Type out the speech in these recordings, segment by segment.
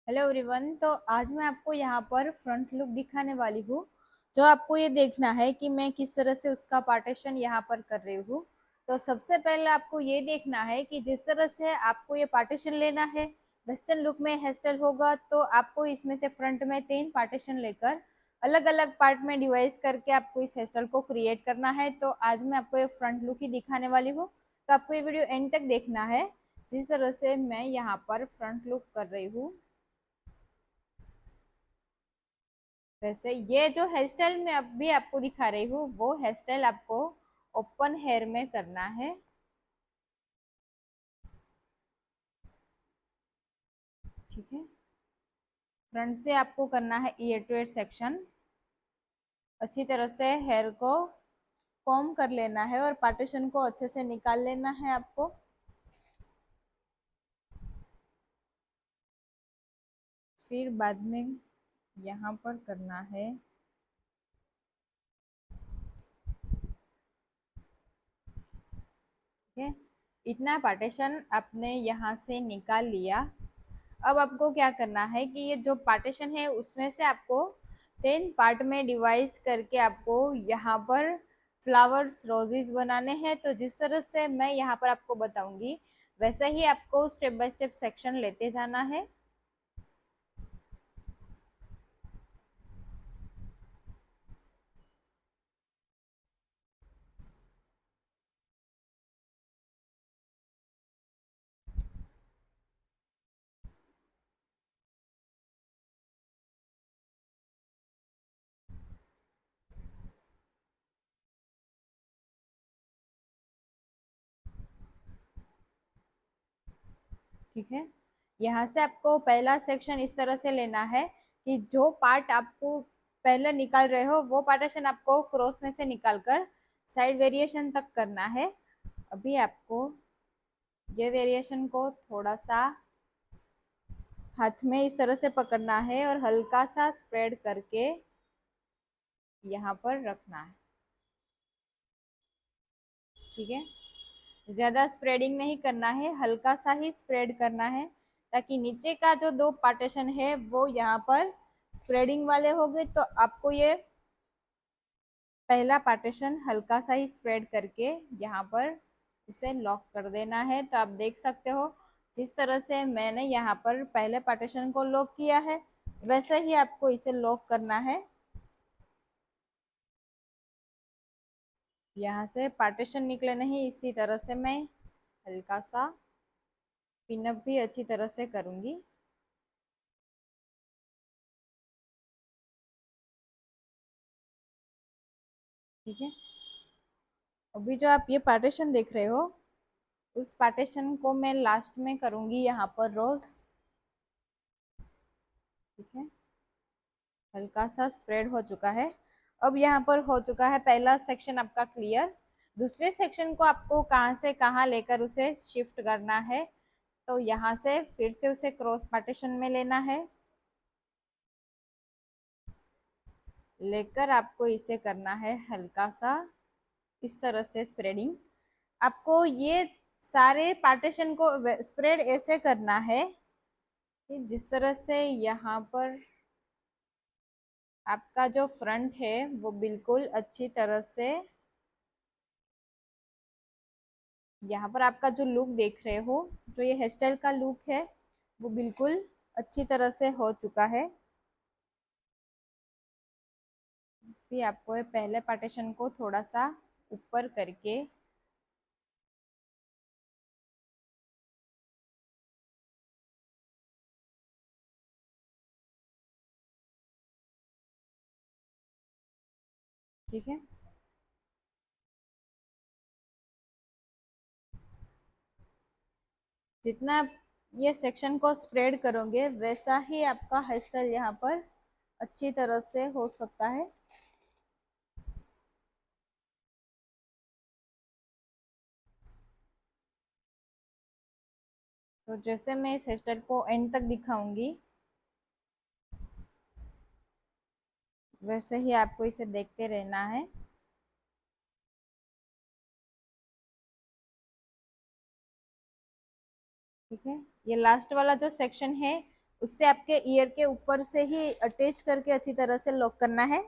Hello everyone. तो आज मैं आपको यहाँ पर फ्रंट लुक दिखाने वाली हूँ। जो आपको ये देखना है कि मैं किस तरह से उसका पार्टीशन यहाँ पर कर रही हूँ। तो सबसे पहले आपको ये देखना है कि जिस तरह से आपको ये पार्टीशन लेना है, वेस्टर्न लुक में हेयर स्टाइल होगा तो आपको इसमें से फ्रंट में 3 पार्टीशन लेकर अलग अलग पार्ट में डिवाइस करके आपको इस हेयर स्टाइल को क्रिएट करना है। तो आज मैं आपको ये फ्रंट लुक ही दिखाने वाली हूँ, तो आपको ये वीडियो एंड तक देखना है। जिस तरह से मैं यहाँ पर फ्रंट लुक कर रही हूँ, वैसे ये जो हेयर स्टाइल मैं अभी आपको दिखा रही हूँ वो हेयर स्टाइल आपको ओपन हेयर में करना है। ठीक है, फ्रंट से आपको करना है ईयर टू ईयर सेक्शन। अच्छी तरह से हेयर को कॉम्ब कर लेना है और पार्टीशन को अच्छे से निकाल लेना है आपको। फिर बाद में यहाँ पर करना है, ठीक है। इतना पार्टीशन आपने यहाँ से निकाल लिया। अब आपको क्या करना है कि ये जो पार्टीशन है उसमें से आपको 10 पार्ट में डिवाइस करके आपको यहाँ पर फ्लावर्स रोजेस बनाने हैं। तो जिस तरह से मैं यहाँ पर आपको बताऊंगी वैसा ही आपको स्टेप बाय स्टेप सेक्शन लेते जाना है। ठीक है, यहाँ से आपको पहला सेक्शन इस तरह से लेना है कि जो पार्ट आपको पहले निकाल रहे हो वो पार्टीशन आपको क्रॉस में से निकालकर साइड वेरिएशन तक करना है। अभी आपको ये वेरिएशन को थोड़ा सा हाथ में इस तरह से पकड़ना है और हल्का सा स्प्रेड करके यहाँ पर रखना है। ठीक है, ज्यादा स्प्रेडिंग नहीं करना है, हल्का सा ही स्प्रेड करना है ताकि नीचे का जो 2 पार्टीशन है वो यहाँ पर स्प्रेडिंग वाले हो गए। तो आपको ये पहला पार्टीशन हल्का सा ही स्प्रेड करके यहाँ पर उसे लॉक कर देना है। तो आप देख सकते हो जिस तरह से मैंने यहाँ पर पहले पार्टीशन को लॉक किया है वैसे ही आपको इसे लॉक करना है। यहाँ से पार्टीशन निकले नहीं, इसी तरह से मैं हल्का सा पिनअप भी अच्छी तरह से करूंगी। ठीक है, अभी जो आप ये पार्टीशन देख रहे हो उस पार्टीशन को मैं लास्ट में करूंगी यहाँ पर रोज। ठीक है, हल्का सा स्प्रेड हो चुका है। अब यहाँ पर हो चुका है पहला सेक्शन आपका क्लियर। दूसरे सेक्शन को आपको कहाँ से कहाँ लेकर उसे शिफ्ट करना है, तो यहाँ से फिर से उसे क्रॉस पार्टीशन में लेना है, लेकर आपको इसे करना है हल्का सा इस तरह से स्प्रेडिंग। आपको ये सारे पार्टीशन को स्प्रेड ऐसे करना है कि जिस तरह से यहाँ पर आपका जो फ्रंट है वो बिल्कुल अच्छी तरह से, यहाँ पर आपका जो लुक देख रहे हो, जो ये हेयर स्टाइल का लुक है वो बिल्कुल अच्छी तरह से हो चुका है। फिर आपको ये पहले पार्टीशन को थोड़ा सा ऊपर करके ठीक है, जितना आप ये सेक्शन को स्प्रेड करोगे वैसा ही आपका हेयर स्टाइल यहाँ पर अच्छी तरह से हो सकता है। तो जैसे मैं इस हेयर स्टाइल को एंड तक दिखाऊंगी वैसे ही आपको इसे देखते रहना है। ठीक है, ये लास्ट वाला जो सेक्शन है उससे आपके ईयर के ऊपर से ही अटैच करके अच्छी तरह से लॉक करना है।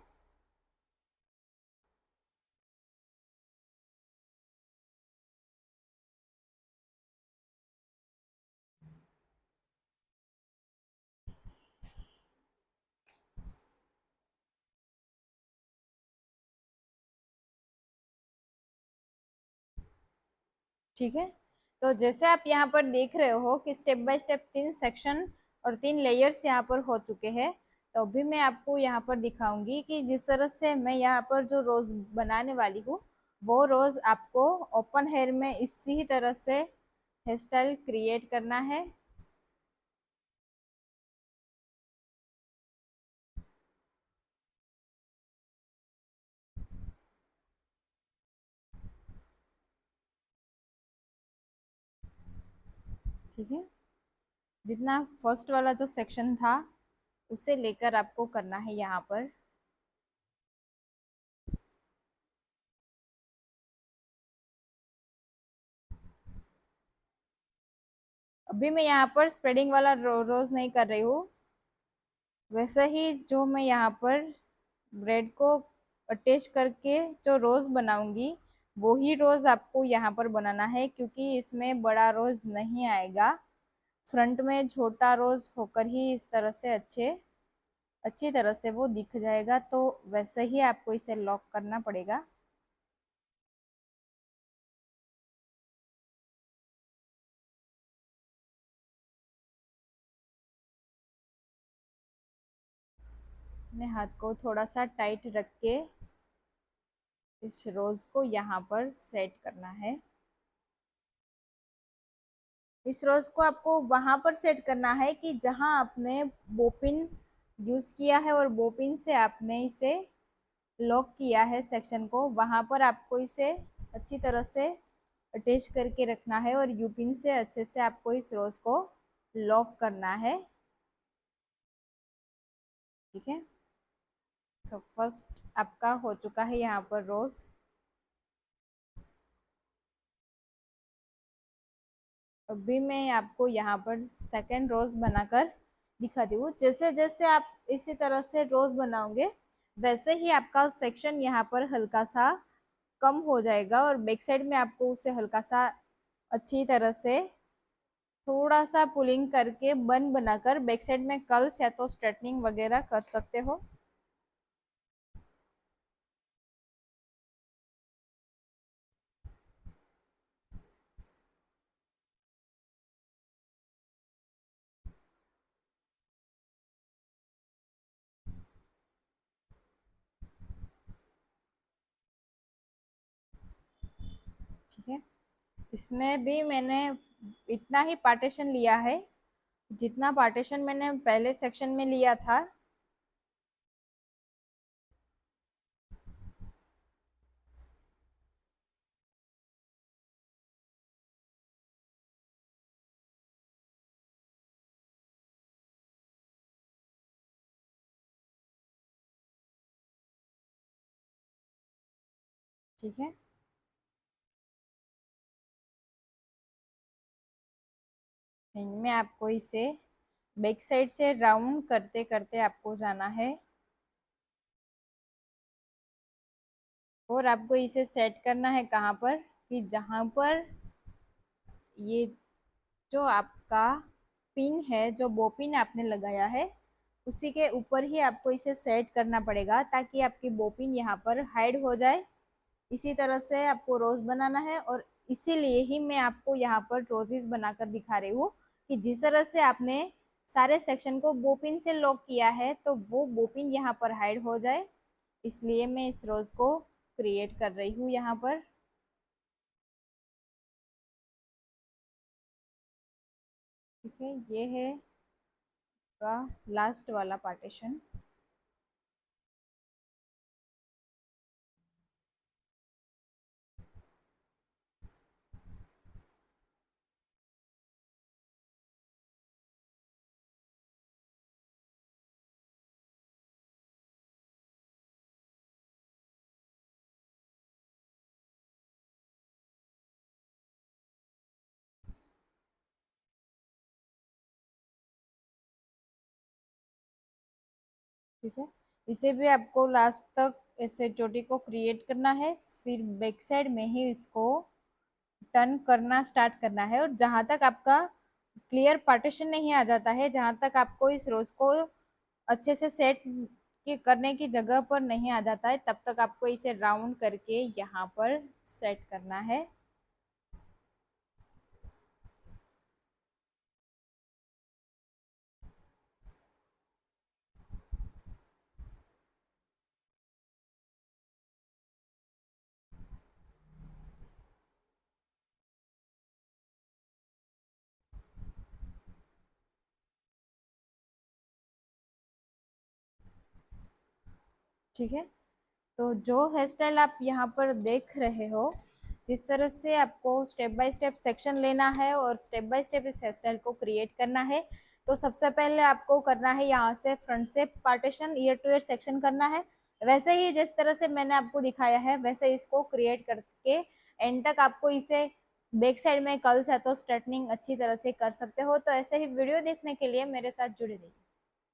ठीक है, तो जैसे आप यहाँ पर देख रहे हो कि स्टेप बाय स्टेप 3 सेक्शन और 3 लेयर्स यहाँ पर हो चुके हैं। तो अभी मैं आपको यहाँ पर दिखाऊंगी कि जिस तरह से मैं यहाँ पर जो रोज बनाने वाली हूँ, वो रोज आपको ओपन हेयर में इसी तरह से हेयर स्टाइल क्रिएट करना है। ठीक है, जितना फर्स्ट वाला जो सेक्शन था उसे लेकर आपको करना है यहाँ पर। अभी मैं यहाँ पर स्प्रेडिंग वाला रोज नहीं कर रही हूँ, वैसे ही जो मैं यहाँ पर ब्रेड को अटैच करके जो रोज बनाऊंगी, वो ही रोज आपको यहाँ पर बनाना है, क्योंकि इसमें बड़ा रोज नहीं आएगा। फ्रंट में छोटा रोज होकर ही इस तरह से अच्छी तरह से वो दिख जाएगा, तो वैसे ही आपको इसे लॉक करना पड़ेगा। अपने हाथ को थोड़ा सा टाइट रख के इस रोज को यहाँ पर सेट करना है। इस रोज को आपको वहां पर सेट करना है कि जहां आपने बोपिन यूज किया है और बोपिन से आपने इसे लॉक किया है सेक्शन को, वहां पर आपको इसे अच्छी तरह से अटैच करके रखना है और यूपिन से अच्छे से आपको इस रोज को लॉक करना है। ठीक है, तो फर्स्ट आपका हो चुका है यहाँ पर रोज। अभी मैं आपको यहाँ पर सेकेंड रोज बनाकर दिखाती हूँ। जैसे जैसे आप इसी तरह से रोज बनाओगे, वैसे ही आपका सेक्शन यहाँ पर हल्का सा कम हो जाएगा और बैक साइड में आपको उसे हल्का सा अच्छी तरह से थोड़ा सा पुलिंग करके बन बनाकर बैक साइड में कर्ल्स या तो स्ट्रेटनिंग वगैरह कर सकते हो। ठीक है, इसमें भी मैंने इतना ही पार्टीशन लिया है जितना पार्टीशन मैंने पहले सेक्शन में लिया था। ठीक है, इनमें आपको इसे बैक साइड से राउंड करते करते आपको जाना है और आपको इसे सेट करना है कहाँ पर, कि जहाँ पर ये जो आपका पिन है, जो बोपिन आपने लगाया है, उसी के ऊपर ही आपको इसे सेट करना पड़ेगा ताकि आपकी बोपिन यहाँ पर हाइड हो जाए। इसी तरह से आपको रोज बनाना है और इसीलिए ही मैं आपको यहाँ पर रोजेस बनाकर दिखा रही हूँ कि जिस तरह से आपने सारे सेक्शन को बोपिन से लॉक किया है, तो वो बोपिन यहाँ पर हाइड हो जाए, इसलिए मैं इस रोज को क्रिएट कर रही हूँ यहाँ पर। ठीक है, ये है का लास्ट वाला पार्टीशन। ठीक है। इसे भी आपको लास्ट तक ऐसे चोटी को क्रिएट करना है, फिर बैक साइड में ही इसको टर्न करना स्टार्ट करना है, और जहां तक आपका क्लियर पार्टीशन नहीं आ जाता है, जहां तक आपको इस रोज को अच्छे से सेट के करने की जगह पर नहीं आ जाता है, तब तक आपको इसे राउंड करके यहाँ पर सेट करना है। ठीक है। तो जो हेयर स्टाइल आप यहाँ पर देख रहे हो, जिस तरह से आपको स्टेप बाय स्टेप सेक्शन लेना है और स्टेप बाय स्टेप इस हेयर स्टाइल को क्रिएट करना है, तो सबसे पहले आपको करना है यहाँ से फ्रंट से partition, year two year section करना है। वैसे ही जिस तरह से मैंने आपको दिखाया है वैसे इसको क्रिएट करके एंड तक आपको इसे बैक साइड में कर्ल्स है तो स्ट्रेटनिंग अच्छी तरह से कर सकते हो। तो ऐसे ही वीडियो देखने के लिए मेरे साथ जुड़े रहिए।